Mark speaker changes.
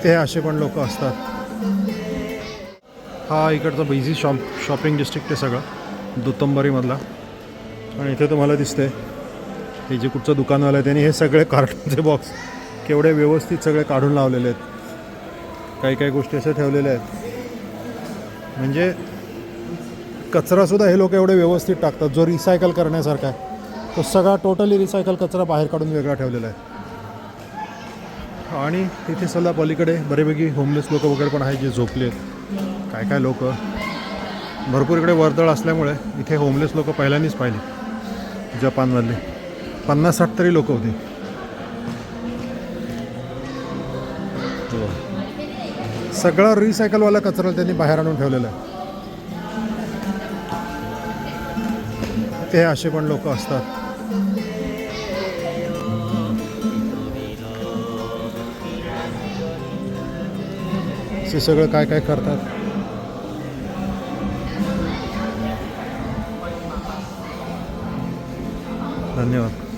Speaker 1: ते असे पण लोक असतात. हा इकडचा बिझी शॉपिंग डिस्ट्रिक्ट आहे सगळं दुतंबरीमधला. आणि इथे तुम्हाला दिसतंय हे जे कुठचं दुकानवालं आहे त्यांनी हे सगळे कार्टूनचे बॉक्स केवढे व्यवस्थित सगळे काढून लावलेले आहेत. काही काही गोष्टी अशा ठेवलेल्या आहेत म्हणजे कचरासुद्धा हे लोक एवढे व्यवस्थित टाकतात. जो रिसायकल करण्यासारखा आहे तो सगळा टोटली रिसायकल कचरा बाहेर काढून वेगळा ठेवलेला आहे. आणि तिथे सल्ला पलीकडे बरेपैकी होमलेस लोक वगैरे पण आहेत जे झोपले आहेत. काय काय लोक भरपूर इकडे वर्दळ असल्यामुळे इथे होमलेस लोक पहिल्यांदाच पाहिले जपानमधले. 50-60 तरी लोक होते. सगळा रिसायकलवाला कचरा त्यांनी बाहेर आणून ठेवलेला आहे. ते असे पण लोक असतात. हे सगळं काय काय करतात. धन्यवाद.